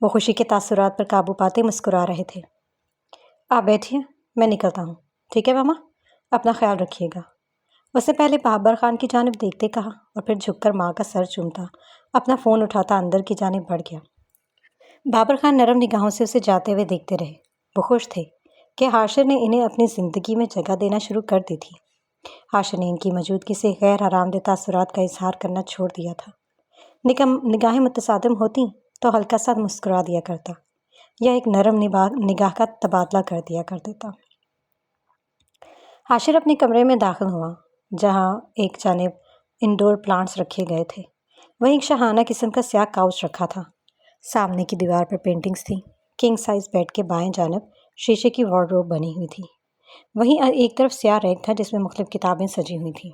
وہ خوشی کے تاثرات پر قابو پاتے مسکرا رہے تھے۔ آپ بیٹھیے، میں نکلتا ہوں۔ ٹھیک ہے ماما، اپنا خیال رکھیے گا۔ اس نے پہلے بابر خان کی جانب دیکھتے کہا اور پھر جھک کر ماں کا سر چومتا اپنا فون اٹھاتا اندر کی جانب بڑھ گیا۔ بابر خان نرم نگاہوں سے اسے جاتے ہوئے دیکھتے رہے۔ وہ خوش تھے کہ حاشر نے انہیں اپنی زندگی میں جگہ دینا شروع کر دی تھی۔ حاشر نے ان کی موجودگی سے غیر آرام دہ تاثرات کا اظہار کرنا چھوڑ دیا تھا۔ نگاہیں متصادم ہوتی تو ہلکا سا مسکرا دیا کرتا یا ایک نرم نگاہ کا تبادلہ کر دیا کر دیتا۔ حاشر اپنے کمرے میں داخل ہوا، جہاں ایک جانب انڈور پلانٹس رکھے گئے تھے، وہیں ایک شاہانہ قسم کا سیاہ کاؤچ رکھا تھا۔ سامنے کی دیوار پر پینٹنگز تھیں۔ کنگ سائز بیڈ کے بائیں جانب شیشے کی وارڈروب بنی ہوئی تھی۔ وہیں ایک طرف سیاہ ریک تھا جس میں مختلف کتابیں سجی ہوئی تھیں۔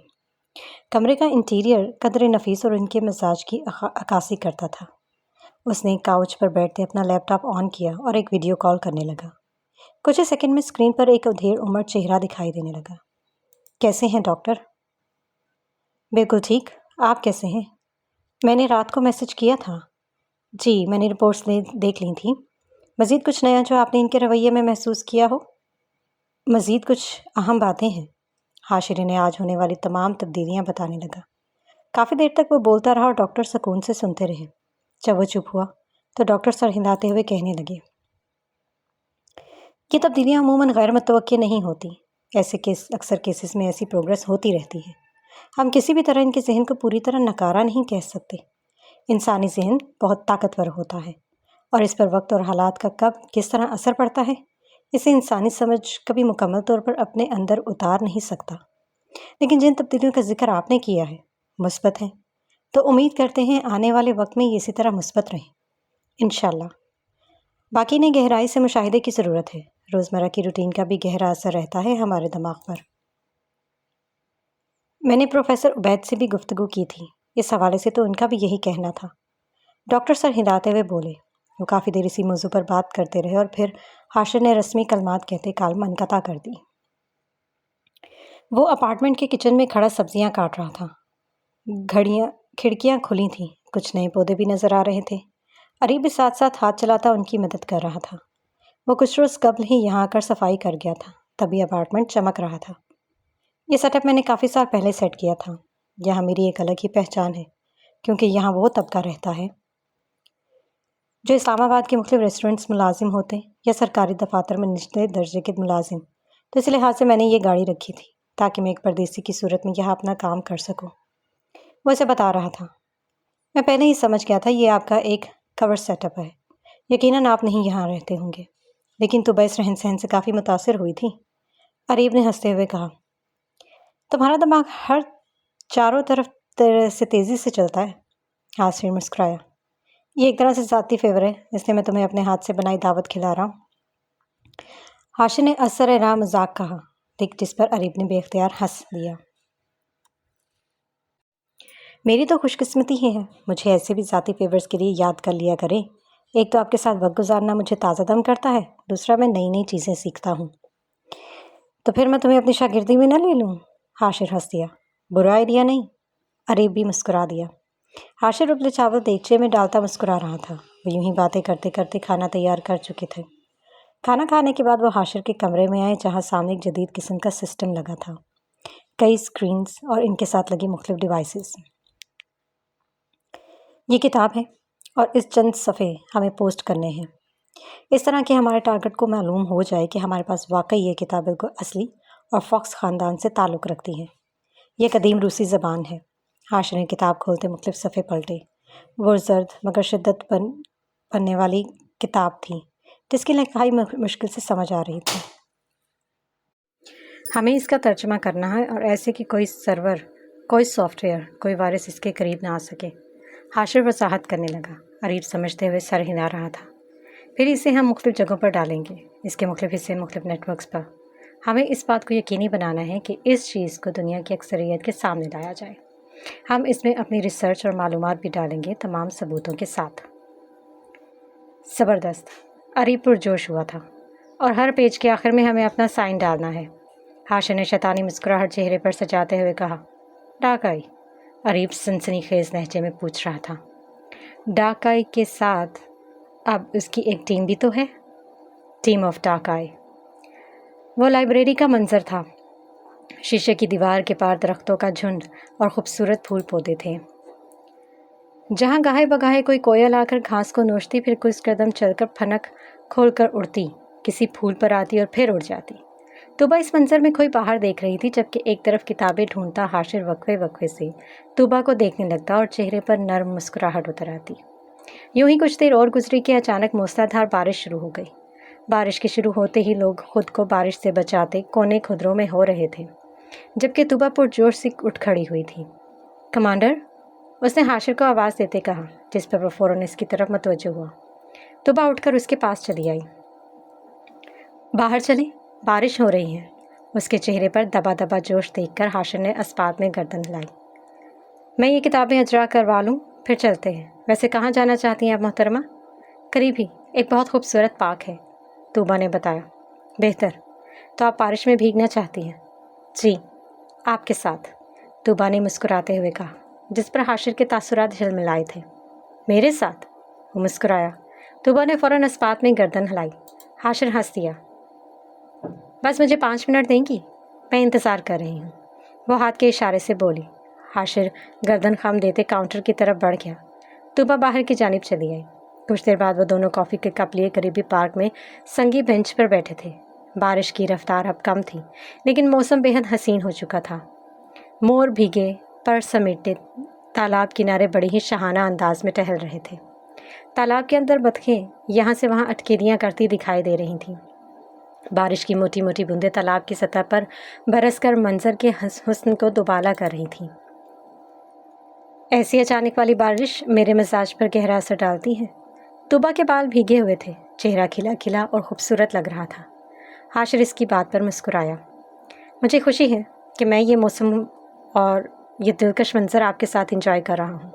کمرے کا انٹیریئر قدر نفیس اور ان کے مزاج کی عکاسی کرتا تھا۔ اس نے کاؤچ پر بیٹھتے اپنا لیپ ٹاپ آن کیا اور ایک ویڈیو کال کرنے لگا۔ کچھ ہی سیکنڈ میں اسکرین پر ایک ادھیڑ عمر چہرہ دکھائی دینے لگا۔ کیسے ہیں ڈاکٹر؟ بالکل ٹھیک، آپ کیسے ہیں؟ میں نے رات کو میسج کیا تھا۔ جی، میں نے رپورٹس دیکھ لی تھیں۔ مزید کچھ نیا جو آپ نے ان کے رویے میں محسوس کیا ہو؟ مزید کچھ اہم باتیں ہیں۔ حاشر نے آج ہونے والی تمام تبدیلیاں بتانے لگا۔ کافی دیر تک وہ بولتا رہا اور ڈاکٹر سکون سے سنتے رہے۔ جب وہ چپ ہوا تو ڈاکٹر سر ہلاتے ہوئے کہنے لگے، یہ تبدیلیاں عموماً غیر متوقع نہیں ہوتی۔ اکثر کیسز میں ایسی پروگرس ہوتی رہتی ہے۔ ہم کسی بھی طرح ان کے ذہن کو پوری طرح نکارا نہیں کہہ سکتے۔ انسانی ذہن بہت طاقتور ہوتا ہے اور اس پر وقت اور حالات کا کب کس طرح اثر پڑتا ہے، اسے انسانی سمجھ کبھی مکمل طور پر اپنے اندر اتار نہیں سکتا۔ لیکن جن تبدیلیوں کا ذکر آپ نے کیا ہے مثبت ہیں، تو امید کرتے ہیں آنے والے وقت میں یہ اسی طرح مثبت رہیں انشاءاللہ۔ باقی نے گہرائی سے مشاہدے کی ضرورت ہے۔ روزمرہ کی روٹین کا بھی گہرا اثر رہتا ہے ہمارے دماغ پر۔ میں نے پروفیسر عبید سے بھی گفتگو کی تھی، اس حوالے سے تو ان کا بھی یہی کہنا تھا۔ ڈاکٹر سر ہلاتے ہوئے بولے۔ وہ کافی دیر اسی موضوع پر بات کرتے رہے اور پھر حاشر نے رسمی کلمات کہتے کالم انقطع کر دی۔ وہ اپارٹمنٹ کے کچن میں کھڑا سبزیاں کاٹ رہا تھا۔ کھڑکیاں کھلی تھیں، کچھ نئے پودے بھی نظر آ رہے تھے۔ عریب بھی ساتھ ساتھ ہاتھ چلاتا ان کی مدد کر رہا تھا۔ وہ کچھ روز قبل ہی یہاں آ کر صفائی کر گیا تھا، تبھی اپارٹمنٹ چمک رہا تھا۔ یہ سیٹ اپ میں نے کافی سال پہلے سیٹ کیا تھا۔ یہاں میری ایک الگ ہی پہچان ہے، کیونکہ یہاں وہ طبقہ رہتا ہے جو اسلام آباد کے مختلف ریسٹورنٹس ملازم ہوتے یا سرکاری دفاتر میں نچلے درجے کے ملازم۔ تو اس لحاظ سے میں نے یہ گاڑی رکھی تھی تاکہ میں ایک پردیسی کی صورت میں یہاں اپنا کام کر سکوں۔ وہ اسے بتا رہا تھا۔ میں پہلے ہی سمجھ گیا تھا یہ آپ کا ایک کور سیٹ اپ ہے۔ یقیناً آپ نہیں یہاں رہتے ہوں گے، لیکن تو اس رہن سہن سے کافی متاثر ہوئی تھی۔ عریب نے ہنستے ہوئے کہا، تمہارا دماغ ہر چاروں طرف سے تیزی سے چلتا ہے۔ حاشر مسکرایا، یہ ایک طرح سے ذاتی فیور ہے، اس لیے میں تمہیں اپنے ہاتھ سے بنائی دعوت کھلا رہا ہوں۔ حاشر نے اثر راہ مذاق کہا، جس پر عریب نے بے اختیار ہنس دیا۔ میری تو خوش قسمتی ہی ہے، مجھے ایسے بھی ذاتی فیورز کے لیے یاد کر لیا کرے۔ ایک تو آپ کے ساتھ وقت گزارنا مجھے تازہ دم کرتا ہے، دوسرا میں نئی نئی چیزیں سیکھتا ہوں۔ تو پھر میں تمہیں اپنی شاگردی میں نہ لے لوں؟ حاشر ہنس دیا۔ برا آئیڈیا نہیں۔ عریب بھی مسکرا دیا۔ حاشر ابلے چاول دیگچے میں ڈالتا مسکرا رہا تھا۔ وہ یوں ہی باتیں کرتے کرتے کھانا تیار کر چکے تھے۔ کھانا کھانے کے بعد وہ حاشر کے کمرے میں آئے، جہاں سامنے ایک جدید قسم کا سسٹم لگا تھا، کئی اسکرینز اور ان کے ساتھ لگی مختلف ڈیوائسز۔ یہ کتاب ہے اور اس چند صفحے ہمیں پوسٹ کرنے ہیں، اس طرح کہ ہمارے ٹارگٹ کو معلوم ہو جائے کہ ہمارے پاس واقعی یہ کتاب بالکل اصلی اور فاکس خاندان سے تعلق رکھتی ہے۔ یہ قدیم روسی زبان ہے۔ حاشر نے کتاب کھولتے مختلف صفحے پلٹے۔ وہ زرد مگر شدت پڑھنے والی کتاب تھی جس کی لکھائی مشکل سے سمجھ آ رہی تھی۔ ہمیں اس کا ترجمہ کرنا ہے اور ایسے کہ کوئی سرور، کوئی سافٹ ویئر، کوئی وائرس اس کے قریب نہ آ سکے۔ حاشر وضاحت کرنے لگا۔ عریب سمجھتے ہوئے سر ہلا رہا تھا۔ پھر اسے ہم مختلف جگہوں پر ڈالیں گے، اس کے مختلف حصے مختلف نیٹ ورکس پر۔ ہمیں اس بات کو یقینی بنانا ہے کہ اس چیز کو دنیا کی اکثریت کے سامنے لایا جائے۔ ہم اس میں اپنی ریسرچ اور معلومات بھی ڈالیں گے، تمام ثبوتوں کے ساتھ۔ زبردست! عریب پرجوش ہوا تھا۔ اور ہر پیج کے آخر میں ہمیں اپنا سائن ڈالنا ہے۔ حاشر نے شیطانی مسکراہٹ چہرے پر سجاتے ہوئے کہا۔ ڈاکائی؟ عریب سنسنی خیز لہجے میں پوچھ رہا تھا۔ ڈاکائی کے ساتھ اب اس کی ایک ٹیم بھی تو ہے، ٹیم آف ڈارک آئی۔ وہ لائبریری کا منظر تھا۔ شیشے کی دیوار کے پار درختوں کا جھنڈ اور خوبصورت پھول پودے تھے، جہاں گاہے بگاہے کوئی کوئل آ کر گھاس کو نوچتی، پھر کچھ قدم چل کر پھنک کھول کر اڑتی، کسی پھول پر آتی اور پھر اڑ جاتی۔ طوبا اس منظر میں کوئی باہر دیکھ رہی تھی، جبکہ ایک طرف کتابیں ڈھونڈتا حاشر وقفے وقفے سے طوبا کو دیکھنے لگتا اور چہرے پر نرم مسکراہٹ اتر آتی۔ یوں ہی کچھ دیر اور گزری کہ اچانک موسلادھار بارش شروع ہو گئی۔ بارش کے شروع ہوتے ہی لوگ خود کو بارش سے بچاتے کونے کھدروں میں ہو رہے تھے، جبکہ طوبا پرجوش سے اٹھ کھڑی ہوئی تھی۔ کمانڈر، اس نے حاشر کو آواز دیتے کہا، جس پر وہ فوراً اس کی طرف متوجہ ہوا۔ طوبا اٹھ کر اس کے پاس چلی آئی۔ باہر چلیں، بارش ہو رہی ہے۔ اس کے چہرے پر دبا دبا جوش دیکھ کر حاشر نے اسپات میں گردن ہلائی۔ میں یہ کتابیں اجرا کروا لوں، پھر چلتے ہیں۔ ویسے کہاں جانا چاہتی ہیں آپ محترمہ؟ قریب ہی ایک بہت خوبصورت پارک ہے، طوبا نے بتایا۔ بہتر، تو آپ بارش میں بھیگنا چاہتی ہیں؟ جی، آپ کے ساتھ، طوبا نے مسکراتے ہوئے کہا، جس پر حاشر کے تاثرات جھلملائے تھے۔ میرے ساتھ؟ وہ مسکرایا۔ طوبا نے فوراً اسپات میں گردن ہلائی۔ حاشر ہنس دیا۔ بس مجھے 5 منٹ دیں گی، میں انتظار کر رہی ہوں، وہ ہاتھ کے اشارے سے بولی۔ حاشر گردن خم دیتے کاؤنٹر کی طرف بڑھ گیا۔ طوبا باہر کی جانب چلی آئی۔ کچھ دیر بعد وہ دونوں کافی کے کپ لیے قریبی پارک میں سنگی بینچ پر بیٹھے تھے۔ بارش کی رفتار اب کم تھی، لیکن موسم بے حد حسین ہو چکا تھا۔ مور بھیگے پر سمیٹے تالاب کنارے بڑی ہی شاہانہ انداز میں ٹہل رہے تھے۔ تالاب کے اندر بطخیں یہاں سے وہاں اٹکیلیاں کرتی دکھائی دے رہی تھیں۔ بارش کی موٹی موٹی بوندیں تالاب کی سطح پر برس کر منظر کے حسن کو دوبالا کر رہی تھیں۔ ایسی اچانک والی بارش میرے مزاج پر گہرا اثر ڈالتی ہے۔ طوبا کے بال بھیگے ہوئے تھے، چہرہ کھلا کھلا اور خوبصورت لگ رہا تھا۔ حاشر اس کی بات پر مسکرایا۔ مجھے خوشی ہے کہ میں یہ موسم اور یہ دلکش منظر آپ کے ساتھ انجوائے کر رہا ہوں،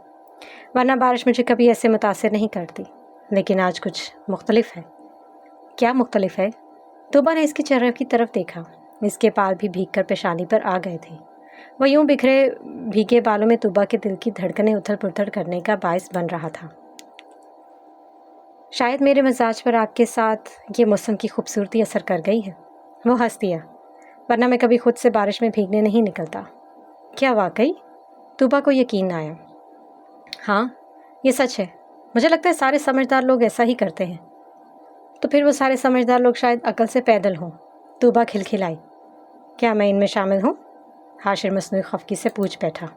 ورنہ بارش مجھے کبھی ایسے متاثر نہیں کرتی، لیکن آج کچھ مختلف ہے۔ کیا مختلف ہے؟ طوبا نے اس کے چہرے کی طرف دیکھا۔ اس کے بال بھی بھیگ کر پیشانی پر آ گئے تھے۔ وہ یوں بکھرے بھیگے بالوں میں طوبا کے دل کی دھڑکنیں اتھل پتھل کرنے کا باعث بن رہا تھا۔ شاید میرے مزاج پر آپ کے ساتھ یہ موسم کی خوبصورتی اثر کر گئی ہے، وہ ہنس دیا، ورنہ میں کبھی خود سے بارش میں بھیگنے نہیں نکلتا۔ کیا واقعی؟ طوبا کو یقین نہ آیا۔ ہاں، یہ سچ ہے، مجھے لگتا ہے سارے سمجھدار لوگ ایسا ہی کرتے ہیں۔ تو پھر وہ سارے سمجھدار لوگ شاید عقل سے پیدل ہوں، طوبا کھلکھلائی۔ کیا میں ان میں شامل ہوں؟ حاشر مصنوعی خفگی سے پوچھ بیٹھا۔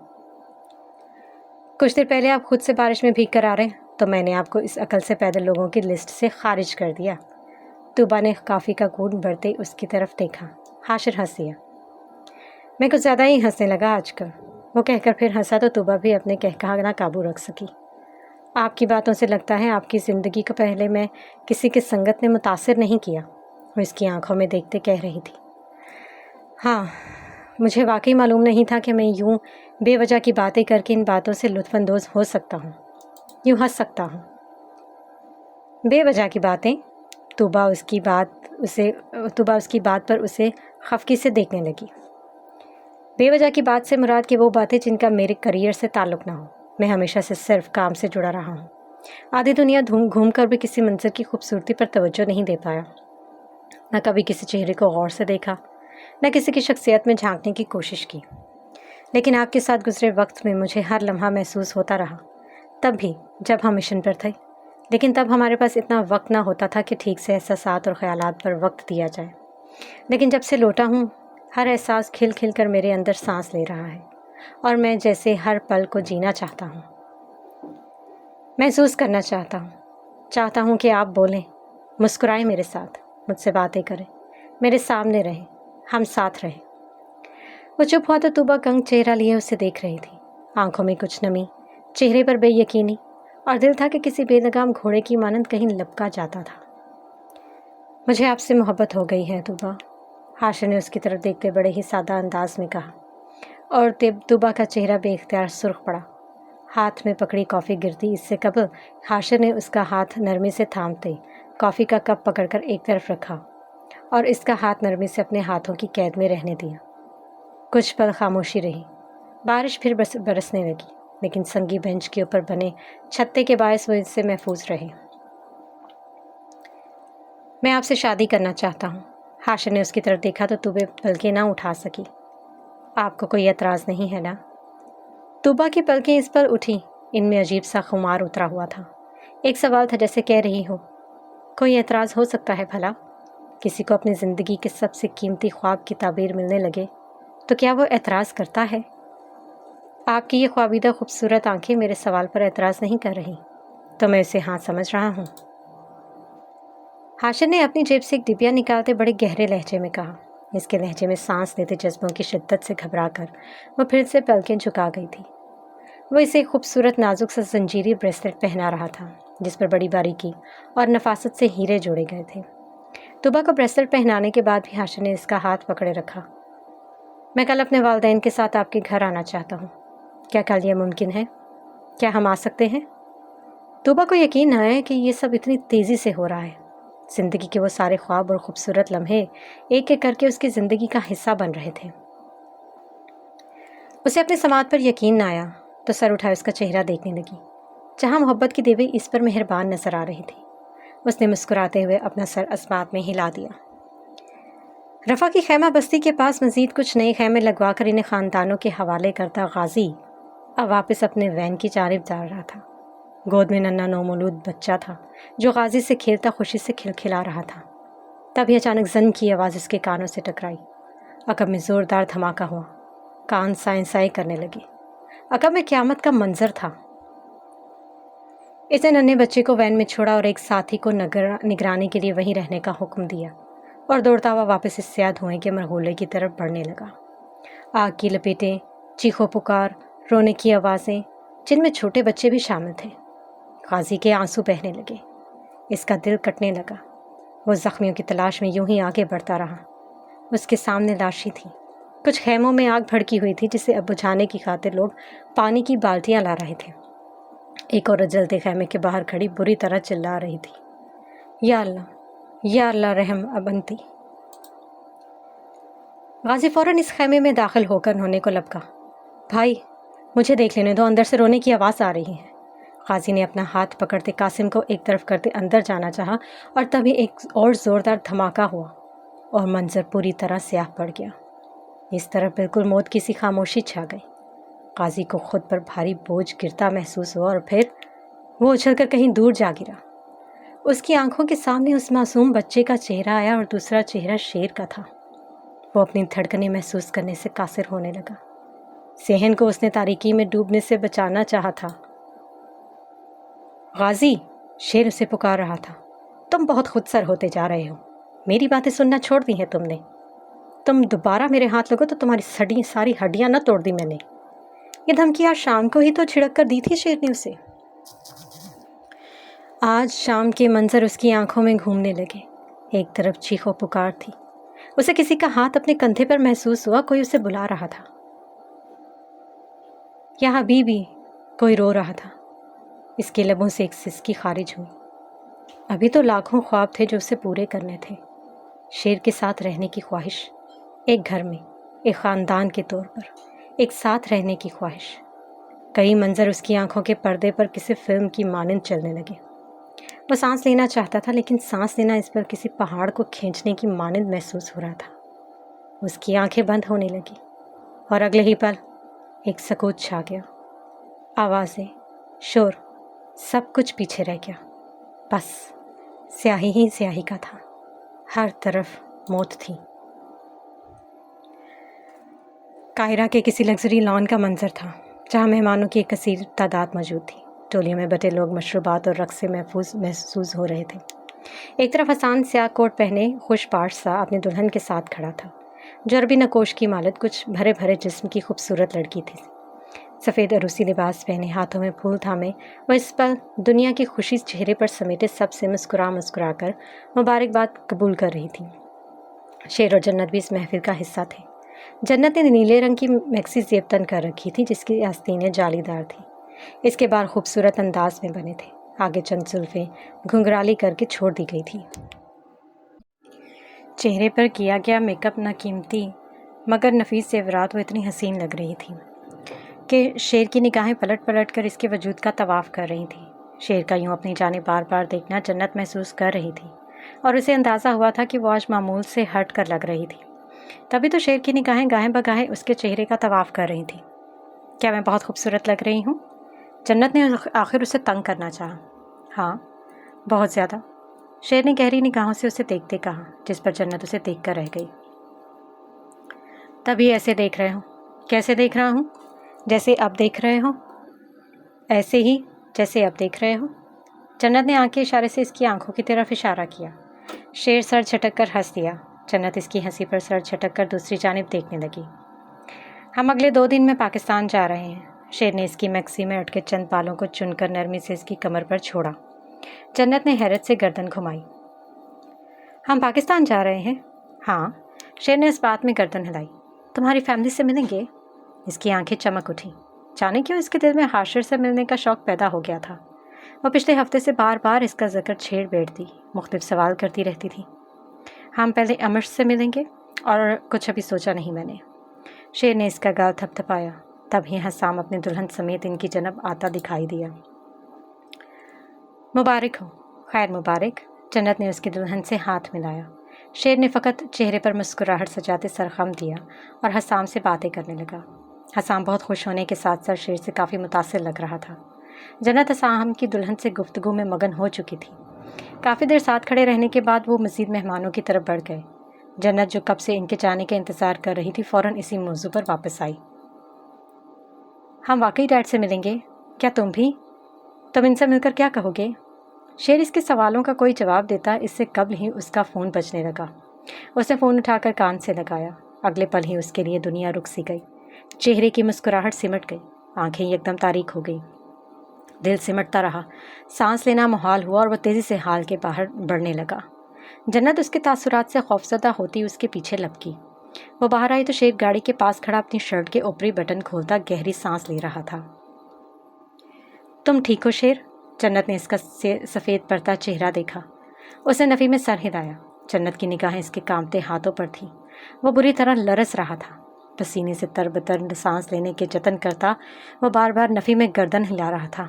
کچھ دیر پہلے آپ خود سے بارش میں بھیگ کر آ رہے ہیں، تو میں نے آپ کو اس عقل سے پیدل لوگوں کی لسٹ سے خارج کر دیا۔ طوبا نے کافی کا گھونٹ بھرتے اس کی طرف دیکھا۔ حاشر ہنس دیا۔ میں کچھ زیادہ ہی ہنسنے لگا آج کل، وہ کہہ کر پھر ہنسا تو طوبا بھی اپنے کہکہا نہ قابو رکھ سکی۔ آپ کی باتوں سے لگتا ہے آپ کی زندگی کو پہلے میں کسی کی سنگت نے متاثر نہیں کیا، وہ اس کی آنکھوں میں دیکھتے کہہ رہی تھی۔ ہاں، مجھے واقعی معلوم نہیں تھا کہ میں یوں بے وجہ کی باتیں کر کے ان باتوں سے لطف اندوز ہو سکتا ہوں، یوں ہنس سکتا ہوں۔ بے وجہ کی باتیں؟ طوبا اس کی بات پر اسے خفگی سے دیکھنے لگی۔ بے وجہ کی بات سے مراد کہ وہ باتیں جن کا میرے کریئر سے تعلق نہ ہو۔ میں ہمیشہ سے صرف کام سے جڑا رہا ہوں، آدھی دنیا گھوم کر بھی کسی منظر کی خوبصورتی پر توجہ نہیں دے پایا، نہ کبھی کسی چہرے کو غور سے دیکھا، نہ کسی کی شخصیت میں جھانکنے کی کوشش کی۔ لیکن آپ کے ساتھ گزرے وقت میں مجھے ہر لمحہ محسوس ہوتا رہا، تب بھی جب ہم مشن پر تھے، لیکن تب ہمارے پاس اتنا وقت نہ ہوتا تھا کہ ٹھیک سے احساسات اور خیالات پر وقت دیا جائے۔ لیکن جب سے لوٹا ہوں، ہر احساس کھل کھل کر میرے اندر سانس لے رہا ہے، اور میں جیسے ہر پل کو جینا چاہتا ہوں، محسوس کرنا چاہتا ہوں کہ آپ بولیں، مسکرائیں میرے ساتھ، مجھ سے باتیں کریں، میرے سامنے رہیں، ہم ساتھ رہیں۔ وہ چپ ہوا تو طوبا گنگ چہرہ لیے اسے دیکھ رہی تھی، آنکھوں میں کچھ نمی، چہرے پر بے یقینی، اور دل تھا کہ کسی بے لگام گھوڑے کی مانند کہیں لپکا جاتا تھا۔ مجھے آپ سے محبت ہو گئی ہے طوبا، حاشر نے اس کی طرف دیکھتے بڑے ہی سادہ انداز میں کہا، اور طوبا کا چہرہ بے اختیار سرخ پڑا۔ ہاتھ میں پکڑی کافی گرتی، اس سے قبل حاشر نے اس کا ہاتھ نرمی سے تھامتے کافی کا کپ پکڑ کر ایک طرف رکھا اور اس کا ہاتھ نرمی سے اپنے ہاتھوں کی قید میں رہنے دیا۔ کچھ پل خاموشی رہی، بارش پھر برسنے لگی، لیکن سنگی بینچ کے اوپر بنے چھتے کے باعث وہ اس سے محفوظ رہے۔ میں آپ سے شادی کرنا چاہتا ہوں۔ حاشر نے اس کی طرف دیکھا تو طوبے پلکیں نہ اٹھا سکی۔ آپ کو کوئی اعتراض نہیں ہے نا؟ طوبا کی پلکیں اس پر اٹھیں، ان میں عجیب سا خمار اترا ہوا تھا۔ ایک سوال تھا جیسے کہہ رہی ہو کوئی اعتراض ہو سکتا ہے بھلا؟ کسی کو اپنی زندگی کے سب سے قیمتی خواب کی تعبیر ملنے لگے تو کیا وہ اعتراض کرتا ہے؟ آپ کی یہ خوابیدہ خوبصورت آنکھیں میرے سوال پر اعتراض نہیں کر رہی، تو میں اسے ہاں سمجھ رہا ہوں۔ حاشر نے اپنی جیب سے ایک ڈبیا نکالتے بڑے گہرے لہجے میں کہا۔ اس کے لہجے میں سانس لیتے جذبوں کی شدت سے گھبرا کر وہ پھر سے پلکیں جھکا گئی تھی۔ وہ اسے ایک خوبصورت نازک سا زنجیری بریسلٹ پہنا رہا تھا جس پر بڑی باریکی اور نفاست سے ہیرے جوڑے گئے تھے۔ طوبا کو بریسلٹ پہنانے کے بعد بھی حاشر نے اس کا ہاتھ پکڑے رکھا۔ میں کل اپنے والدین کے ساتھ آپ کے گھر آنا چاہتا ہوں، کیا کل یہ ممکن ہے؟ کیا ہم آ سکتے ہیں؟ طوبا کو یقین نہ ہے کہ یہ سب اتنی تیزی سے ہو رہا ہے۔ زندگی کے وہ سارے خواب اور خوبصورت لمحے ایک ایک کر کے اس کی زندگی کا حصہ بن رہے تھے۔ اسے اپنے سماعت پر یقین نہ آیا تو سر اٹھائے اس کا چہرہ دیکھنے لگی، جہاں محبت کی دیوی اس پر مہربان نظر آ رہی تھی۔ اس نے مسکراتے ہوئے اپنا سر اسبات میں ہلا دیا۔ رفا کی خیمہ بستی کے پاس مزید کچھ نئے خیمے لگوا کر انہیں خاندانوں کے حوالے کرتا غازی اب واپس اپنے وین کی جانب جا رہا تھا۔ گود میں ننھا نومولود بچہ تھا جو غازی سے کھیلتا خوشی سے کھلکھلا رہا تھا۔ تبھی اچانک زن کی آواز اس کے کانوں سے ٹکرائی۔ عقب میں زوردار دھماکہ ہوا، کان سائیں سائیں کرنے لگے۔ عقب میں قیامت کا منظر تھا۔ اس نے ننھے بچے کو وین میں چھوڑا اور ایک ساتھی کو نگرانی کے لیے وہیں رہنے کا حکم دیا اور دوڑتا ہوا واپس اس سیاہ دھوئیں کے مرحولے کی طرف بڑھنے لگا۔ آگ کی لپیٹیں، چیخو پکار، رونے کی آوازیں، جن میں چھوٹے بچے بھی شامل تھے۔ غازی کے آنسو بہنے لگے، اس کا دل کٹنے لگا۔ وہ زخمیوں کی تلاش میں یوں ہی آگے بڑھتا رہا۔ اس کے سامنے لاشیں تھیں۔ کچھ خیموں میں آگ بھڑکی ہوئی تھی جسے اب بجھانے کی خاطر لوگ پانی کی بالٹیاں لا رہے تھے۔ ایک عورت جلتے خیمے کے باہر کھڑی بری طرح چلا رہی تھی، یا اللہ رحم ابنتی۔ غازی فوراً اس خیمے میں داخل ہو کر رونے کو لپکا۔ بھائی مجھے دیکھ لینے دو، اندر سے رونے کی آواز آ رہی ہے۔ غازی نے اپنا ہاتھ پکڑتے قاسم کو ایک طرف کرتے اندر جانا چاہا اور تبھی ایک اور زوردار دھماکہ ہوا اور منظر پوری طرح سیاہ پڑ گیا۔ اس طرف بالکل موت کی سی خاموشی چھا گئی۔ غازی کو خود پر بھاری بوجھ گرتا محسوس ہوا اور پھر وہ اچھل کر کہیں دور جا گرا۔ اس کی آنکھوں کے سامنے اس معصوم بچے کا چہرہ آیا اور دوسرا چہرہ شیر کا تھا۔ وہ اپنی دھڑکنیں محسوس کرنے سے قاصر ہونے لگا۔ صحن کو اس نے تاریکی میں ڈوبنے سے بچانا چاہا تھا۔ غازی، شیر اسے پکار رہا تھا، تم بہت خود سر ہوتے جا رہے ہو۔ میری باتیں سننا چھوڑ دی ہیں تم نے۔ تم دوبارہ میرے ہاتھ لگو تو تمہاری ساری ہڈیاں نہ توڑ دی میں نے۔ یہ دھمکی آج شام کو ہی تو چھڑک کر دی تھی شیر نے اسے۔ آج شام کے منظر اس کی آنکھوں میں گھومنے لگے۔ ایک طرف چیخو پکار تھی، اسے کسی کا ہاتھ اپنے کندھے پر محسوس ہوا، کوئی اسے بلا رہا تھا۔ یا حبیبی، کوئی رو رہا تھا۔ اس کے لبوں سے ایک سسکی خارج ہوئی۔ ابھی تو لاکھوں خواب تھے جو اسے پورے کرنے تھے۔ شیر کے ساتھ رہنے کی خواہش، ایک گھر میں، ایک خاندان کے طور پر، ایک ساتھ رہنے کی خواہش۔ کئی منظر اس کی آنکھوں کے پردے پر کسی فلم کی مانند چلنے لگے۔ وہ سانس لینا چاہتا تھا لیکن سانس لینا اس پر کسی پہاڑ کو کھینچنے کی مانند محسوس ہو رہا تھا۔ اس کی آنکھیں بند ہونے لگی اور اگلے ہی پل ایک سکوت چھا گیا۔ آوازیں، شور، سب کچھ پیچھے رہ گیا۔ بس سیاہی ہی سیاہی کا تھا، ہر طرف موت تھی۔ قاہرہ کے کسی لگژری لان کا منظر تھا جہاں مہمانوں کی ایک کثیر تعداد موجود تھی۔ ٹولیوں میں بٹے لوگ مشروبات اور رقص سے محسوس ہو رہے تھے۔ ایک طرف حسان سیاہ کوٹ پہنے خوش پاش سا اپنے دلہن کے ساتھ کھڑا تھا جو عربی نقوش کی مالت کچھ بھرے بھرے جسم کی خوبصورت لڑکی تھی۔ سفید عروسی لباس پہنے، ہاتھوں میں پھول تھامے، وہ اس پل دنیا کی خوشی چہرے پر سمیٹے سب سے مسکرا کر مبارکباد قبول کر رہی تھی۔ شیر اور جنت بھی اس محفل کا حصہ تھے۔ جنت نے نیلے رنگ کی میکسی زیب تن کر رکھی تھی جس کی آستینیں جالی دار تھیں۔ اس کے بال خوبصورت انداز میں بنے تھے، آگے چند زلفیں گھنگرالی کر کے چھوڑ دی گئی تھی۔ چہرے پر کیا گیا میک اپ نہ قیمتی مگر نفیس زیورات وہ اتنی حسین لگ رہی تھی کہ شیر کی نگاہیں پلٹ پلٹ کر اس کے وجود کا طواف کر رہی تھیں۔ شیر کا یوں اپنی جانب بار بار دیکھنا جنت محسوس کر رہی تھی۔ اور اسے اندازہ ہوا تھا کہ وہ آج معمول سے ہٹ کر لگ رہی تھی۔ تبھی تو شیر کی نگاہیں گاہیں بگاہیں اس کے چہرے کا طواف کر رہی تھیں۔ کیا میں بہت خوبصورت لگ رہی ہوں؟ جنت نے آخر اسے تنگ کرنا چاہا۔ ہاں، بہت زیادہ، شیر نے گہری نگاہوں سے اسے دیکھتے کہا، جس پر جنت اسے دیکھ کر رہ گئی۔ تبھی ایسے دیکھ رہے ہو؟ کیسے دیکھ رہا ہوں؟ جیسے اب دیکھ رہے ہو؟ ایسے ہی جیسے اب دیکھ رہے ہو؟ جنت نے آنکھ کے اشارے سے اس کی آنکھوں کی طرف اشارہ کیا۔ شیر سر جھٹک کر ہنس دیا۔ جنت اس کی ہنسی پر سر جھٹک کر دوسری جانب دیکھنے لگی۔ ہم اگلے 2 دن میں پاکستان جا رہے ہیں۔ شیر نے اس کی میکسی میں اٹکے چند بالوں کو چن کر نرمی سے اس کی کمر پر چھوڑا۔ جنت نے حیرت سے گردن گھمائی۔ ہم پاکستان جا رہے ہیں؟ ہاں، شیر نے اس بات میں گردن ہلائی۔ تمہاری فیملی سے ملیں گے؟ اس کی آنکھیں چمک اٹھیں۔ جانے کیوں اس کے دل میں ہاشر سے ملنے کا شوق پیدا ہو گیا تھا۔ وہ پچھلے ہفتے سے بار بار اس کا ذکر چھیڑ بیٹھتی، مختلف سوال کرتی رہتی تھی۔ ہم پہلے امر سے ملیں گے، اور کچھ ابھی سوچا نہیں میں نے۔ شیر نے اس کا گال تھپ تھپایا۔ تب ہی حسام اپنے دلہن سمیت ان کی جانب آتا دکھائی دیا۔ مبارک ہو۔ خیر مبارک۔ جنت نے اس کی دلہن سے ہاتھ ملایا۔ شیر نے فقط چہرے پر مسکراہٹ سجاتے سر خم دیا اور حسام سے باتیں کرنے لگا۔ حسام بہت خوش ہونے کے ساتھ ساتھ شیر سے کافی متاثر لگ رہا تھا۔ جنت حسام کی دلہن سے گفتگو میں مگن ہو چکی تھی۔ کافی دیر ساتھ کھڑے رہنے کے بعد وہ مزید مہمانوں کی طرف بڑھ گئے۔ جنت جو کب سے ان کے جانے کا انتظار کر رہی تھی فوراً اسی موضوع پر واپس آئی۔ ہم واقعی ڈیڈ سے ملیں گے؟ کیا تم بھی؟ تم ان سے مل کر کیا کہو گے؟ شیر اس کے سوالوں کا کوئی جواب دیتا اس سے قبل ہی اس کا فون بجنے لگا۔ اس نے فون اٹھا کر کان سے لگایا۔ اگلے پل ہی اس کے لیے دنیا رک سی گئی۔ چہرے کی مسکراہٹ سمٹ گئی، آنکھیں یکدم تاریک ہو گئی۔ دل سمٹتا رہا، سانس لینا محال ہوا اور وہ تیزی سے ہال کے باہر بڑھنے لگا۔ جنت اس کے تاثرات سے خوفزدہ ہوتی اس کے پیچھے لپکی۔ وہ باہر آئی تو شیر گاڑی کے پاس کھڑا اپنی شرٹ کے اوپری بٹن کھولتا گہری سانس لے رہا تھا۔ تم ٹھیک ہو شیر؟ جنت نے اس کا سفید پڑتا چہرہ دیکھا۔ اس نے نفی میں سر ہلایا۔ جنت کی نگاہیں اس کے کانپتے ہاتھوں پر تھیں۔ وہ بری طرح لرز رہا تھا۔ پسینے سے تربتر سانس لینے کے جتن کرتا وہ بار بار نفی میں گردن ہلا رہا تھا۔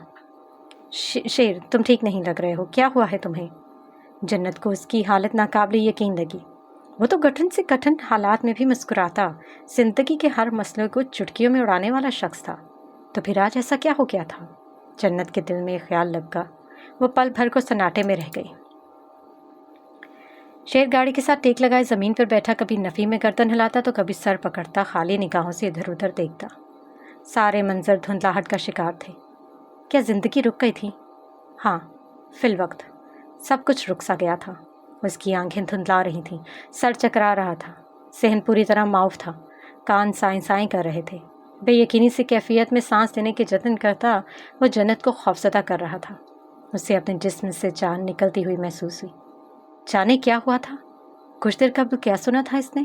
شیر، تم ٹھیک نہیں لگ رہے ہو، کیا ہوا ہے تمہیں؟ جنت کو اس کی حالت ناقابل یقین لگی۔ وہ تو کٹھن سے کٹھن حالات میں بھی مسکراتا، زندگی کے ہر مسئلے کو چٹکیوں میں اڑانے والا شخص تھا، تو پھر آج ایسا کیا ہو گیا تھا؟ جنت کے دل میں خیال لگا۔ وہ پل بھر کو سناٹے میں رہ گئی۔ شیر گاڑی کے ساتھ ٹیک لگائے زمین پر بیٹھا کبھی نفی میں گردن ہلاتا تو کبھی سر پکڑتا خالی نگاہوں سے ادھر ادھر دیکھتا۔ سارے منظر دھندلاہٹ کا شکار تھے۔ کیا زندگی رک گئی تھی؟ ہاں، فی الوقت سب کچھ رک سا گیا تھا۔ اس کی آنکھیں دھندلا رہی تھیں، سر چکرا رہا تھا، صحن پوری طرح معاف تھا، کان سائیں سائیں کر رہے تھے۔ بے یقینی سے کیفیت میں سانس لینے کے جتن کرتا وہ جنت کو خوفزدہ کر رہا تھا۔ اسے اپنے جسم سے جان نکلتی ہوئی محسوس ہوئی۔ جانے کیا ہوا تھا؟ کچھ دیر قبل کیا سنا تھا اس نے؟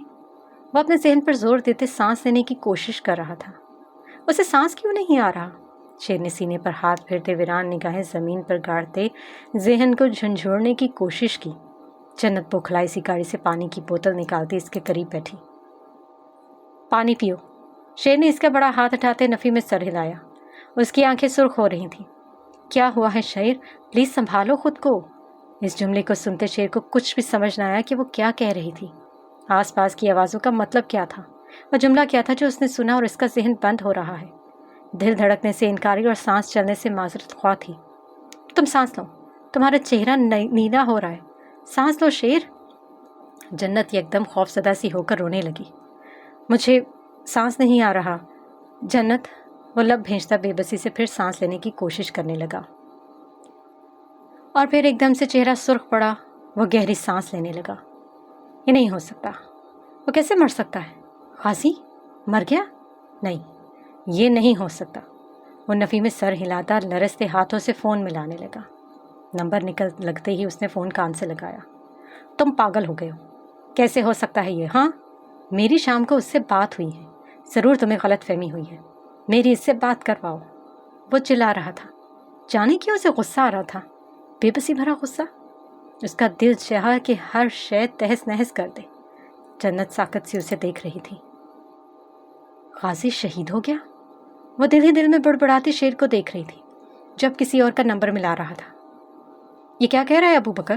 وہ اپنے ذہن پر زور دیتے سانس لینے کی کوشش کر رہا تھا۔ اسے سانس کیوں نہیں آ رہا؟ شیر نے سینے پر ہاتھ پھیرتے ویران نگاہیں زمین پر گاڑتے ذہن کو جھنجھوڑنے کی کوشش کی۔ جنت بوکھلائی سی گاڑی سے پانی کی بوتل نکالتی اس کے قریب بیٹھی۔ پانی پیو۔ شیر نے اس کا بڑا ہاتھ اٹھاتے نفی میں سر ہلایا۔ اس کی آنکھیں سرخ ہو رہی تھیں۔ کیا ہوا ہے شیر؟ پلیز سنبھالو خود کو۔ اس جملے کو سنتے شیر کو کچھ بھی سمجھ نہ آیا کہ وہ کیا کہہ رہی تھی۔ آس پاس کی آوازوں کا مطلب کیا تھا؟ وہ جملہ کیا تھا جو اس نے سنا اور اس کا ذہن بند ہو رہا ہے؟ دل دھڑکنے سے انکاری اور سانس چلنے سے معذرت خواہ تھی۔ تم سانس لو، تمہارا چہرہ نیلا ہو رہا ہے، سانس لو شیر۔ جنت یکدم خوفزدہ سی ہو کر رونے لگی۔ مجھے سانس نہیں آ رہا جنت۔ وہ لب بھیجتا بے بسی سے پھر سانس لینے کی کوشش کرنے لگا، اور پھر ایک دم سے چہرہ سرخ پڑا۔ وہ گہری سانس لینے لگا۔ یہ نہیں ہو سکتا۔ وہ کیسے مر سکتا ہے؟ غازی مر گیا؟ نہیں، یہ نہیں ہو سکتا۔ وہ نفی میں سر ہلاتا لرزتے ہاتھوں سے فون ملانے لگا۔ نمبر نکل لگتے ہی اس نے فون کان سے لگایا۔ تم پاگل ہو گئے ہو، کیسے ہو سکتا ہے یہ؟ ہاں، میری شام کو اس سے بات ہوئی ہے، ضرور تمہیں غلط فہمی ہوئی ہے، میری اس سے بات کرواؤ۔ وہ چلا رہا تھا۔ جانے کیوں اسے غصہ آ رہا تھا، بے بسی بھرا غصہ۔ اس کا دل چاہا کہ ہر شے تہس نہس کر دے۔ جنت ساکت سی اسے دیکھ رہی تھی۔ غازی شہید ہو گیا؟ وہ دل ہی دل میں بڑبڑاتی شیر کو دیکھ رہی تھی، جب کسی اور کا نمبر ملا رہا تھا۔ یہ کیا کہہ رہا ہے ابو بکر؟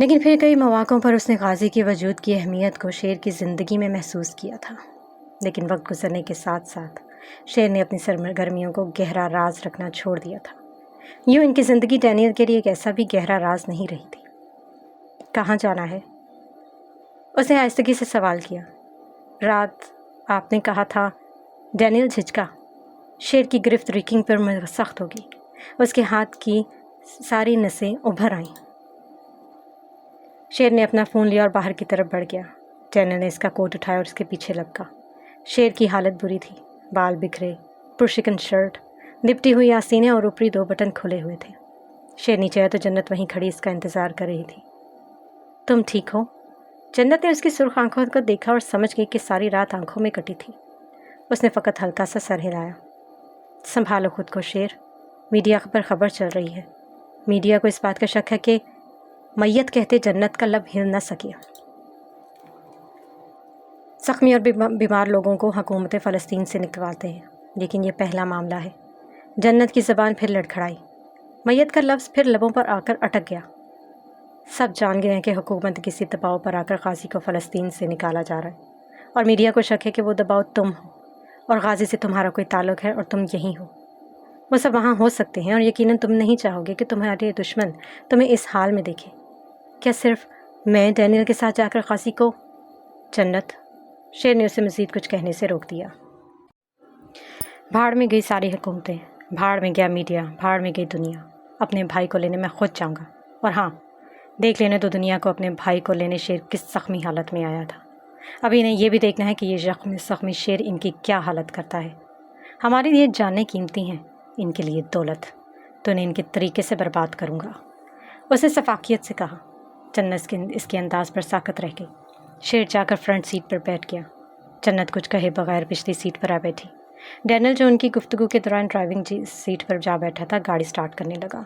لیکن پھر کئی مواقعوں پر اس نے غازی کے وجود کی اہمیت کو شیر کی زندگی میں محسوس کیا تھا، لیکن وقت گزرنے کے ساتھ ساتھ شیر نے اپنی سرگرمیوں کو گہرا راز رکھنا چھوڑ دیا تھا۔ یوں ان کی زندگی ڈینیل کے لیے ایک ایسا بھی گہرا راز نہیں رہی تھی۔ کہاں جانا ہے؟ اس نے آہستگی سے سوال کیا۔ رات آپ نے کہا تھا۔ ڈینیل جھجکا۔ شیر کی گرفت ریکنگ پر سخت ہوگی۔ اس کے ہاتھ کی ساری نسیں ابھر آئیں۔ شیر نے اپنا فون لیا اور باہر کی طرف بڑھ گیا۔ ڈینیل نے اس کا کوٹ اٹھایا اور اس کے پیچھے لپکا۔ شیر کی حالت بری تھی، بال بکھرے، پرشکن شرٹ، لپٹی ہوئی آستینیں اور اوپری 2 بٹن کھلے ہوئے تھے۔ شیر نیچے آیا تو جنت وہیں کھڑی اس کا انتظار کر رہی تھی۔ تم ٹھیک ہو؟ جنت نے اس کی سرخ آنکھوں کو دیکھا اور سمجھ گئی کہ ساری رات آنکھوں میں کٹی تھی۔ اس نے فقط ہلکا سا سر ہلایا۔ سنبھالو خود کو شیر، میڈیا پر خبر چل رہی ہے۔ میڈیا کو اس بات کا شک ہے کہ میت کہتے جنت کا لب ہل نہ سکیا۔ زخمی اور بیمار لوگوں کو حکومت فلسطین سے نکلواتے ہیں، لیکن یہ پہلا معاملہ ہے۔ جنت کی زبان پھر لڑکھڑائی۔ میت کا لفظ پھر لبوں پر آ کر اٹک گیا۔ سب جان گئے ہیں کہ حکومت کسی دباؤ پر آ کر غازی کو فلسطین سے نکالا جا رہا ہے، اور میڈیا کو شک ہے کہ وہ دباؤ تم ہو اور غازی سے تمہارا کوئی تعلق ہے اور تم یہی ہو۔ وہ سب وہاں ہو سکتے ہیں اور یقیناً تم نہیں چاہو گے کہ تمہارے دشمن تمہیں اس حال میں دیکھیں۔ کیا صرف میں ڈینیل کے ساتھ جا کر غازی کو؟ جنت، شیر نے اسے مزید کچھ کہنے سے روک دیا۔ بھاڑ میں گئی ساری حکومتیں، بھاڑ میں گیا میڈیا، بھاڑ میں گئی دنیا۔ اپنے بھائی کو لینے میں خود جاؤں گا، اور ہاں، دیکھ لینے دو دنیا کو اپنے بھائی کو لینے شیر کس زخمی حالت میں آیا تھا۔ ابھی انہیں یہ بھی دیکھنا ہے کہ یہ زخمی شیر ان کی کیا حالت کرتا ہے۔ ہمارے لیے جانیں قیمتی ہیں، ان کے لیے دولت، تو انہیں ان کے طریقے سے برباد کروں گا، اس نے شفافیت سے کہا۔ جنت اس کے انداز پر ساکت رہ گئی۔ شیر جا کر فرنٹ سیٹ پر بیٹھ گیا۔ جنت کچھ کہے بغیر پچھلی سیٹ پر آ بیٹھی۔ ڈینیل جو ان کی گفتگو کے دوران ڈرائیونگ سیٹ پر جا بیٹھا تھا، گاڑی سٹارٹ کرنے لگا۔